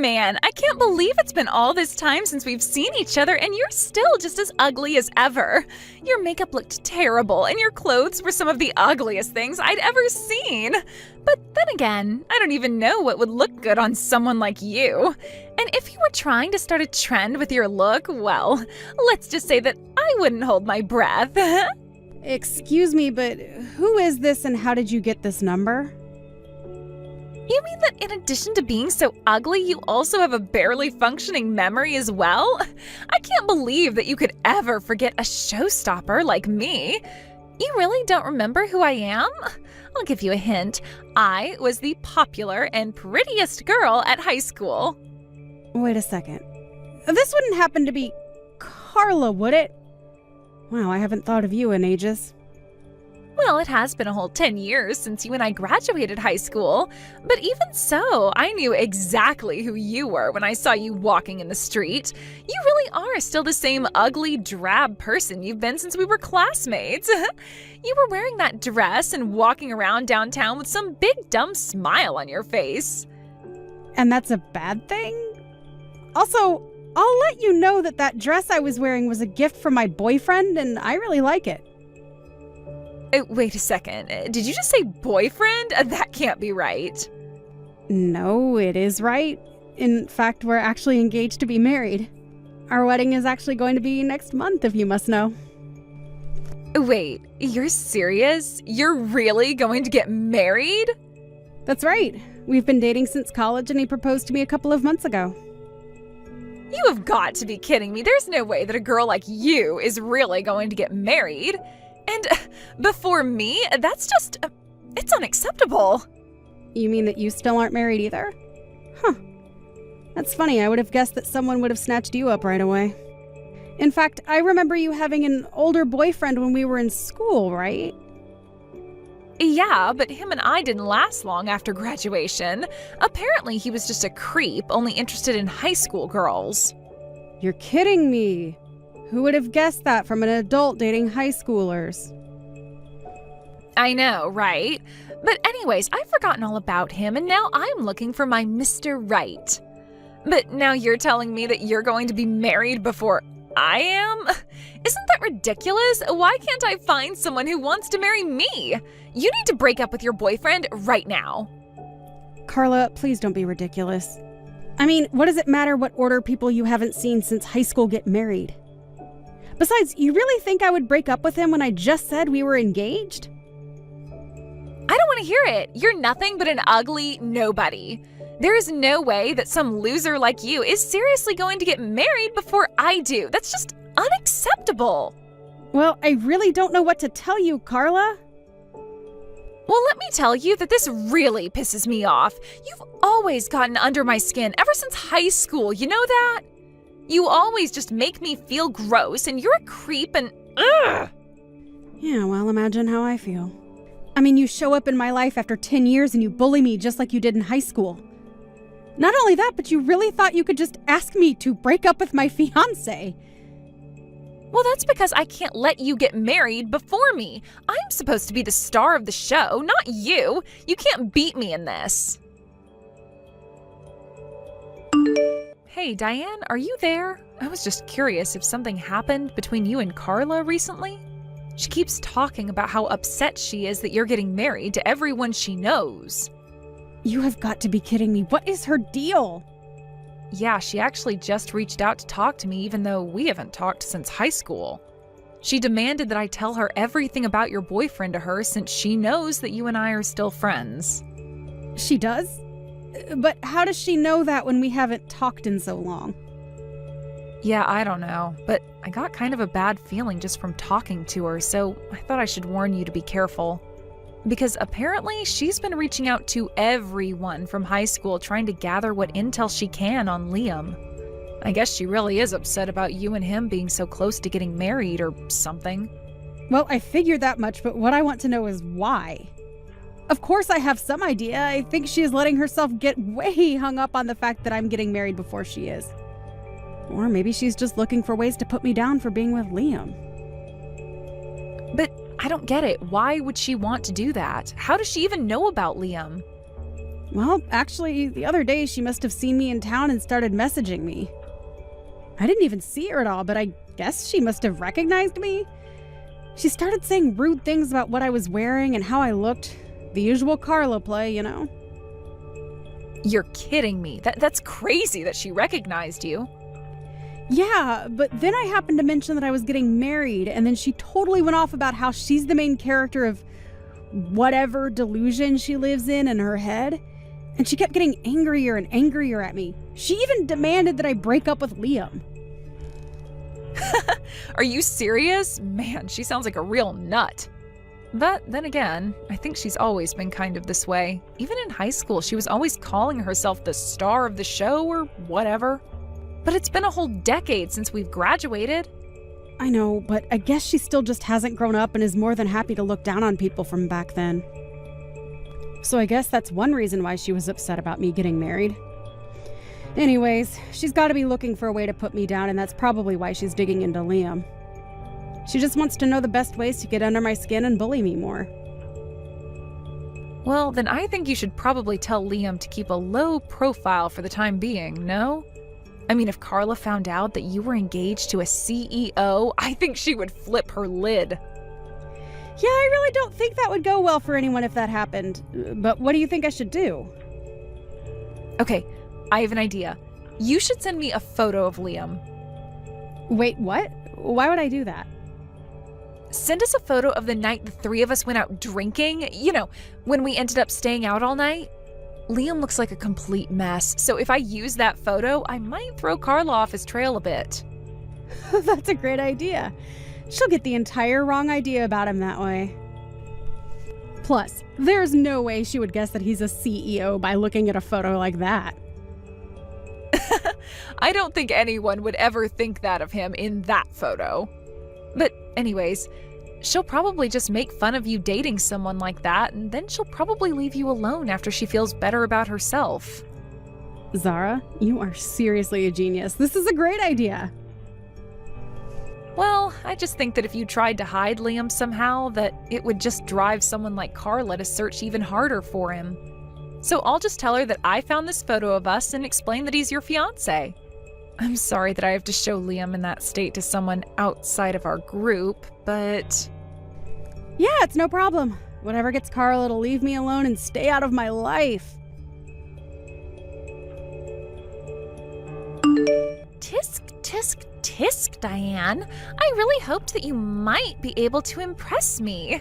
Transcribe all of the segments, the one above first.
Man, I can't believe it's been all this time since we've seen each other and you're still just as ugly as ever. Your makeup looked terrible and your clothes were some of the ugliest things I'd ever seen. But then again, I don't even know what would look good on someone like you. And if you were trying to start a trend with your look, well, let's just say that I wouldn't hold my breath. Excuse me, but who is this and how did you get this number? You mean that in addition to being so ugly, you also have a barely functioning memory as well? I can't believe that you could ever forget a showstopper like me. You really don't remember who I am? I'll give you a hint. I was the popular and prettiest girl at high school. Wait a second. This wouldn't happen to be Carla, would it? Wow, I haven't thought of you in ages. Well, it has been a whole 10 years since you and I graduated high school. But even so, I knew exactly who you were when I saw you walking in the street. You really are still the same ugly, drab person you've been since we were classmates. You were wearing that dress and walking around downtown with some big dumb smile on your face. And that's a bad thing? Also, I'll let you know that that dress I was wearing was a gift from my boyfriend, and I really like it. Wait a second. Did you just say boyfriend? That can't be right. No, it is right. In fact, we're actually engaged to be married. Our wedding is actually going to be next month, if you must know. Wait, you're serious? You're really going to get married? That's right. We've been dating since college, and he proposed to me a couple of months ago. You have got to be kidding me. There's no way that a girl like you is really going to get married. And before me, that's just, it's unacceptable. You mean that you still aren't married either? Huh. That's funny. I would have guessed that someone would have snatched you up right away. In fact, I remember you having an older boyfriend when we were in school, right? Yeah, but him and I didn't last long after graduation. Apparently, he was just a creep, only interested in high school girls. You're kidding me. Who would have guessed that from an adult dating high schoolers? I know, right? But anyways, I've forgotten all about him, and now I'm looking for my Mr. Right. But now you're telling me that you're going to be married before I am? Isn't that ridiculous? Why can't I find someone who wants to marry me? You need to break up with your boyfriend right now. Carla, please don't be ridiculous. I mean, what does it matter what order people you haven't seen since high school get married? Besides, you really think I would break up with him when I just said we were engaged? I don't want to hear it. You're nothing but an ugly nobody. There is no way that some loser like you is seriously going to get married before I do. That's just unacceptable. Well, I really don't know what to tell you, Carla. Well, let me tell you that this really pisses me off. You've always gotten under my skin ever since high school, you know that? You always just make me feel gross, and you're a creep, and ugh! Yeah, well, imagine how I feel. I mean, you show up in my life after 10 years and you bully me just like you did in high school. Not only that, but you really thought you could just ask me to break up with my fiancé. Well, that's because I can't let you get married before me. I'm supposed to be the star of the show, not you. You can't beat me in this. Hey, Diane, are you there? I was just curious if something happened between you and Carla recently. She keeps talking about how upset she is that you're getting married to everyone she knows. You have got to be kidding me. What is her deal? Yeah, she actually just reached out to talk to me even though we haven't talked since high school. She demanded that I tell her everything about your boyfriend to her since she knows that you and I are still friends. She does? But how does she know that when we haven't talked in so long? Yeah, I don't know, but I got kind of a bad feeling just from talking to her, so I thought I should warn you to be careful. Because apparently she's been reaching out to everyone from high school trying to gather what intel she can on Liam. I guess she really is upset about you and him being so close to getting married or something. Well, I figured that much, but what I want to know is why. Of course I have some idea. I think she is letting herself get way hung up on the fact that I'm getting married before she is. Or maybe she's just looking for ways to put me down for being with Liam. But I don't get it. Why would she want to do that? How does she even know about Liam? Well, actually, the other day she must have seen me in town and started messaging me. I didn't even see her at all, but I guess she must have recognized me. She started saying rude things about what I was wearing and how I looked. The usual Carla play, you know. You're kidding me. That's crazy that she recognized you. Yeah, but then I happened to mention that I was getting married, and then she totally went off about how she's the main character of whatever delusion she lives in her head. And she kept getting angrier and angrier at me. She even demanded that I break up with Liam. Are you serious? Man, she sounds like a real nut. But then again, I think she's always been kind of this way. Even in high school, she was always calling herself the star of the show or whatever. But it's been a whole decade since we've graduated. I know, but I guess she still just hasn't grown up and is more than happy to look down on people from back then. So I guess that's one reason why she was upset about me getting married. Anyways, she's got to be looking for a way to put me down, and that's probably why she's digging into Liam. She just wants to know the best ways to get under my skin and bully me more. Well, then I think you should probably tell Liam to keep a low profile for the time being, no? I mean, if Carla found out that you were engaged to a CEO, I think she would flip her lid. Yeah, I really don't think that would go well for anyone if that happened. But what do you think I should do? Okay, I have an idea. You should send me a photo of Liam. Wait, what? Why would I do that? Send us a photo of the night the three of us went out drinking. You know, when we ended up staying out all night. Liam looks like a complete mess, so if I use that photo, I might throw Carla off his trail a bit. That's a great idea. She'll get the entire wrong idea about him that way. Plus, there's no way she would guess that he's a CEO by looking at a photo like that. I don't think anyone would ever think that of him in that photo. But anyways, she'll probably just make fun of you dating someone like that, and then she'll probably leave you alone after she feels better about herself. Zara, you are seriously a genius. This is a great idea. Well, I just think that if you tried to hide Liam somehow, that it would just drive someone like Carla to search even harder for him. So I'll just tell her that I found this photo of us and explain that he's your fiancé. I'm sorry that I have to show Liam in that state to someone outside of our group, but... Yeah, it's no problem. Whatever gets Carla to leave me alone and stay out of my life. Tisk, tisk, tisk, Diane. I really hoped that you might be able to impress me.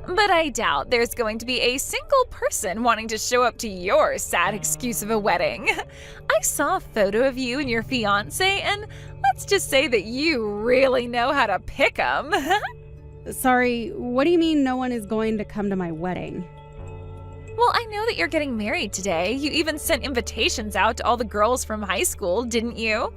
But I doubt there's going to be a single person wanting to show up to your sad excuse of a wedding. I saw a photo of you and your fiancé, and let's just say that you really know how to pick 'em. Sorry, what do you mean no one is going to come to my wedding? Well, I know that you're getting married today. You even sent invitations out to all the girls from high school, didn't you?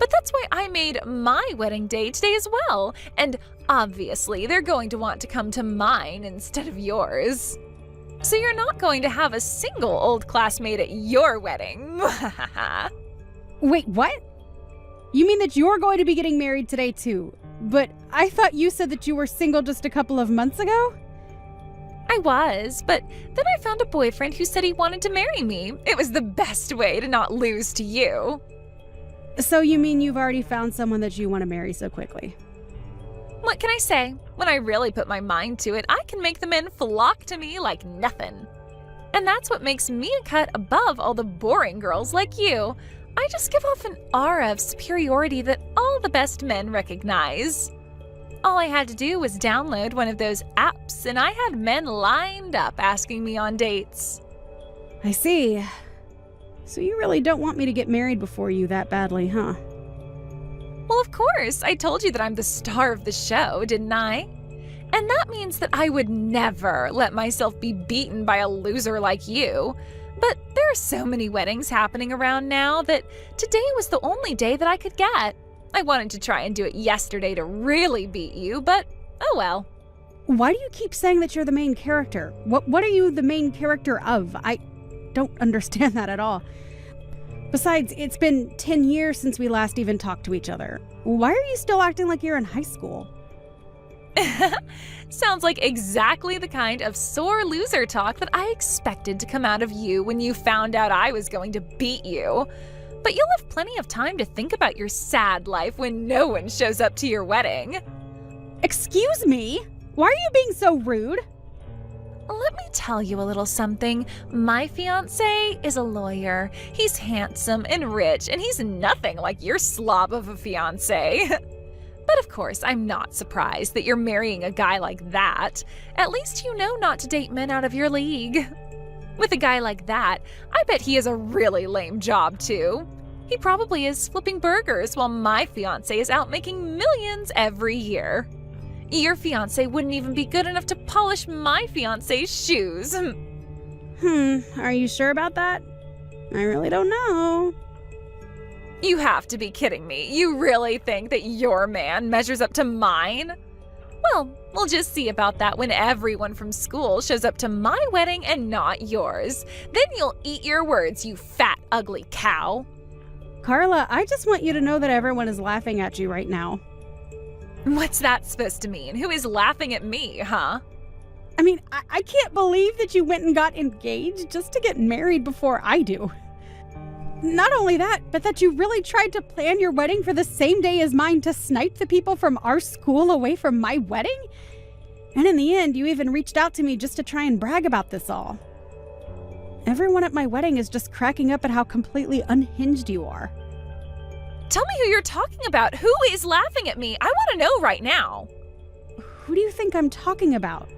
But that's why I made my wedding day today as well. And obviously, they're going to want to come to mine instead of yours. So you're not going to have a single old classmate at your wedding. Wait, what? You mean that you're going to be getting married today too? But I thought you said that you were single just a couple of months ago? I was, but then I found a boyfriend who said he wanted to marry me. It was the best way to not lose to you. So you mean you've already found someone that you want to marry so quickly? What can I say? When I really put my mind to it, I can make the men flock to me like nothing. And that's what makes me a cut above all the boring girls like you. I just give off an aura of superiority that all the best men recognize. All I had to do was download one of those apps, and I had men lined up asking me on dates. I see. So you really don't want me to get married before you that badly, huh? Well, of course. I told you that I'm the star of the show, didn't I? And that means that I would never let myself be beaten by a loser like you. But there are so many weddings happening around now that today was the only day that I could get. I wanted to try and do it yesterday to really beat you, but oh well. Why do you keep saying that you're the main character? What are you the main character of? I don't understand that at all. Besides, it's been 10 years since we last even talked to each other. Why are you still acting like you're in high school? Sounds like exactly the kind of sore loser talk that I expected to come out of you when you found out I was going to beat you. But you'll have plenty of time to think about your sad life when no one shows up to your wedding. Excuse me? Why are you being so rude? Let me tell you a little something. My fiancé is a lawyer. He's handsome and rich, and he's nothing like your slob of a fiancé. But of course, I'm not surprised that you're marrying a guy like that. At least you know not to date men out of your league. With a guy like that, I bet he has a really lame job too. He probably is flipping burgers while my fiancé is out making millions every year. Your fiancé wouldn't even be good enough to polish my fiancé's shoes. Are you sure about that? I really don't know. You have to be kidding me. You really think that your man measures up to mine? Well, we'll just see about that when everyone from school shows up to my wedding and not yours. Then you'll eat your words, you fat, ugly cow. Carla, I just want you to know that everyone is laughing at you right now. What's that supposed to mean? Who is laughing at me, huh? I mean, I can't believe that you went and got engaged just to get married before I do. Not only that, but that you really tried to plan your wedding for the same day as mine to snipe the people from our school away from my wedding? And in the end, you even reached out to me just to try and brag about this all. Everyone at my wedding is just cracking up at how completely unhinged you are. Tell me who you're talking about. Who is laughing at me? I want to know right now. Who do you think I'm talking about?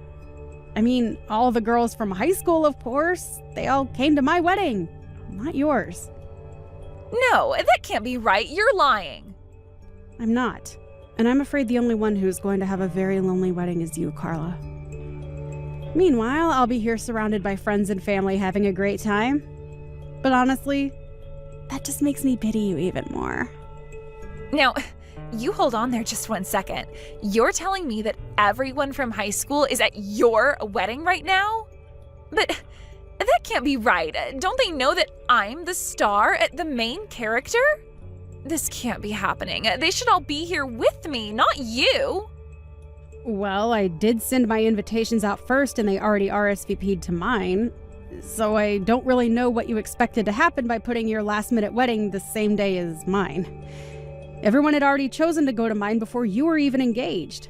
I mean, all the girls from high school, of course. They all came to my wedding, not yours. No, that can't be right. You're lying. I'm not. And I'm afraid the only one who's going to have a very lonely wedding is you, Carla. Meanwhile, I'll be here surrounded by friends and family having a great time. But honestly, that just makes me pity you even more. Now, you hold on there just 1 second. You're telling me that everyone from high school is at your wedding right now? But that can't be right. Don't they know that I'm the star, the main character? This can't be happening. They should all be here with me, not you. Well, I did send my invitations out first and they already RSVP'd to mine. So I don't really know what you expected to happen by putting your last-minute wedding the same day as mine. Everyone had already chosen to go to mine before you were even engaged.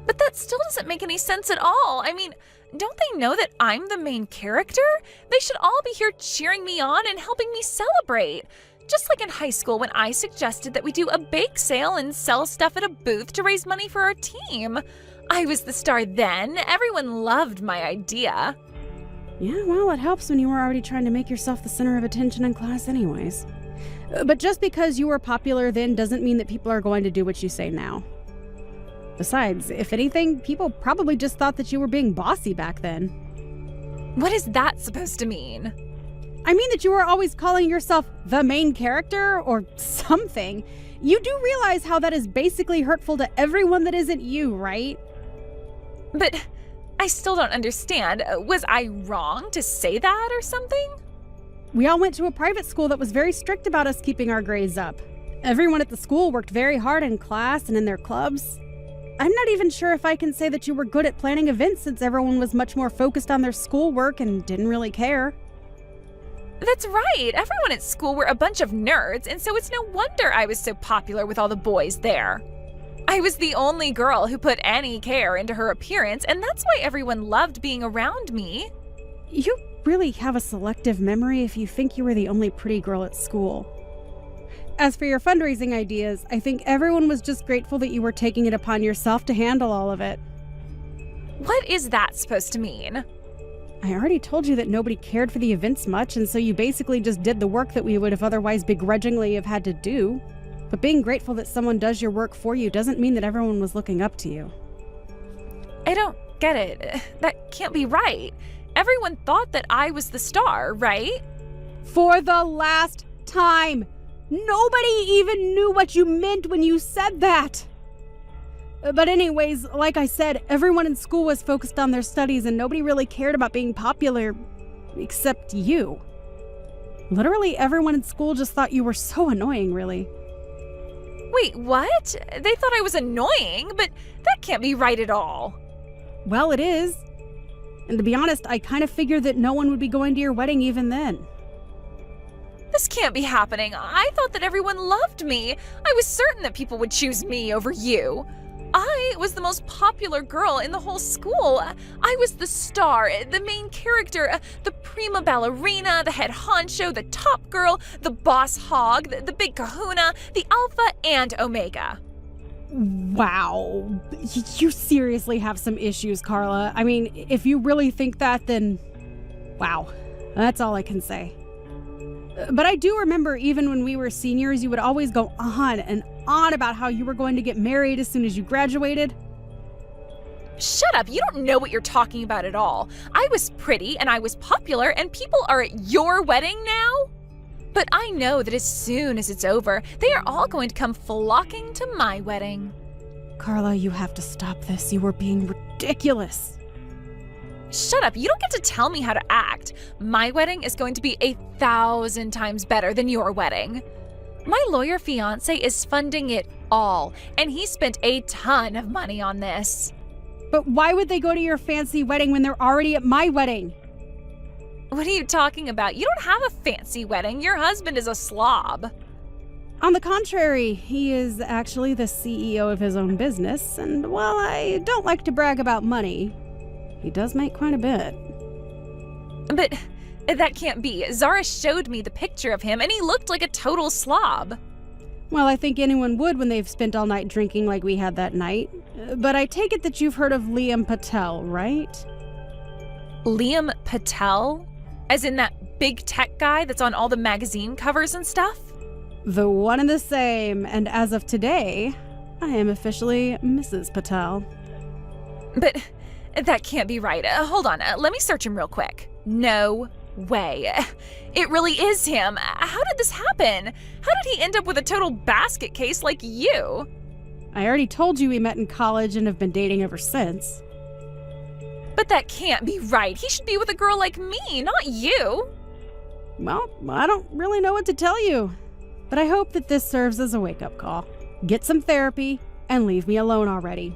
But that still doesn't make any sense at all. I mean, don't they know that I'm the main character? They should all be here cheering me on and helping me celebrate. Just like in high school when I suggested that we do a bake sale and sell stuff at a booth to raise money for our team. I was the star then. Everyone loved my idea. Yeah, well, it helps when you were already trying to make yourself the center of attention in class anyways. But just because you were popular then doesn't mean that people are going to do what you say now. Besides, if anything, people probably just thought that you were being bossy back then. What is that supposed to mean? I mean that you were always calling yourself the main character or something. You do realize how that is basically hurtful to everyone that isn't you, right? But I still don't understand. Was I wrong to say that or something? We all went to a private school that was very strict about us keeping our grades up. Everyone at the school worked very hard in class and in their clubs. I'm not even sure if I can say that you were good at planning events since everyone was much more focused on their schoolwork and didn't really care. That's right. Everyone at school were a bunch of nerds, and so it's no wonder I was so popular with all the boys there. I was the only girl who put any care into her appearance, and that's why everyone loved being around me. You really have a selective memory if you think you were the only pretty girl at school. As for your fundraising ideas, I think everyone was just grateful that you were taking it upon yourself to handle all of it. What is that supposed to mean? I already told you that nobody cared for the events much, and so you basically just did the work that we would have otherwise begrudgingly have had to do. But being grateful that someone does your work for you doesn't mean that everyone was looking up to you. I don't get it. That can't be right. Everyone thought that I was the star, right? For the last time! Nobody even knew what you meant when you said that! But anyways, like I said, everyone in school was focused on their studies and nobody really cared about being popular, except you. Literally everyone in school just thought you were so annoying, really. Wait, what? They thought I was annoying, but that can't be right at all. Well, it is. And to be honest, I kind of figured that no one would be going to your wedding even then. This can't be happening. I thought that everyone loved me. I was certain that people would choose me over you. I was the most popular girl in the whole school. I was the star, the main character, the prima ballerina, the head honcho, the top girl, the boss hog, the big kahuna, the alpha and omega. Wow. You seriously have some issues, Carla. I mean, if you really think that, then wow. That's all I can say. But I do remember even when we were seniors, you would always go on and on about how you were going to get married as soon as you graduated. Shut up, you don't know what you're talking about at all. I was pretty and I was popular and people are at your wedding now? But I know that as soon as it's over, they are all going to come flocking to my wedding. Carla, you have to stop this. You are being ridiculous. Shut up, you don't get to tell me how to act. My wedding is going to be 1,000 times better than your wedding. My lawyer fiance is funding it all, and he spent a ton of money on this. But why would they go to your fancy wedding when they're already at my wedding? What are you talking about? You don't have a fancy wedding. Your husband is a slob. On the contrary, he is actually the CEO of his own business, and while I don't like to brag about money, he does make quite a bit. But that can't be. Zara showed me the picture of him, and he looked like a total slob. Well, I think anyone would when they've spent all night drinking like we had that night. But I take it that you've heard of Liam Patel, right? Liam Patel? As in that big tech guy that's on all the magazine covers and stuff? The one and the same, and as of today, I am officially Mrs. Patel. But that can't be right. Hold on, let me search him real quick. No way. It really is him. How did this happen? How did he end up with a total basket case like you? I already told you we met in college and have been dating ever since. But that can't be right. He should be with a girl like me, not you. Well, I don't really know what to tell you. But I hope that this serves as a wake-up call. Get some therapy and leave me alone already.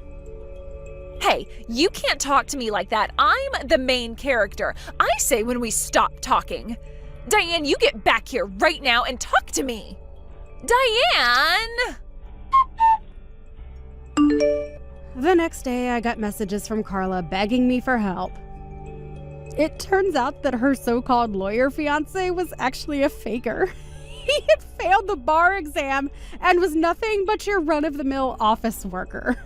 Hey, you can't talk to me like that. I'm the main character. I say when we stop talking. Diane, you get back here right now and talk to me. Diane! The next day, I got messages from Carla begging me for help. It turns out that her so-called lawyer fiance was actually a faker. He had failed the bar exam and was nothing but your run-of-the-mill office worker.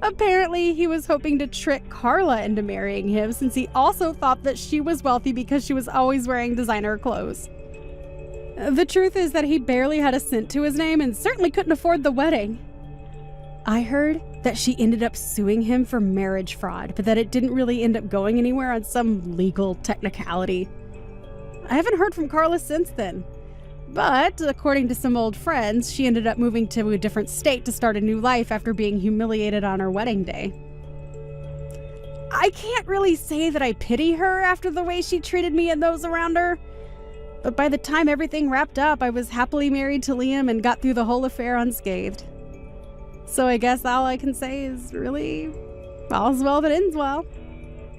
Apparently, he was hoping to trick Carla into marrying him since he also thought that she was wealthy because she was always wearing designer clothes. The truth is that he barely had a cent to his name and certainly couldn't afford the wedding. I heard that she ended up suing him for marriage fraud, but that it didn't really end up going anywhere on some legal technicality. I haven't heard from Carla since then. But, according to some old friends, she ended up moving to a different state to start a new life after being humiliated on her wedding day. I can't really say that I pity her after the way she treated me and those around her. But by the time everything wrapped up, I was happily married to Liam and got through the whole affair unscathed. So I guess all I can say is really, all's well that ends well.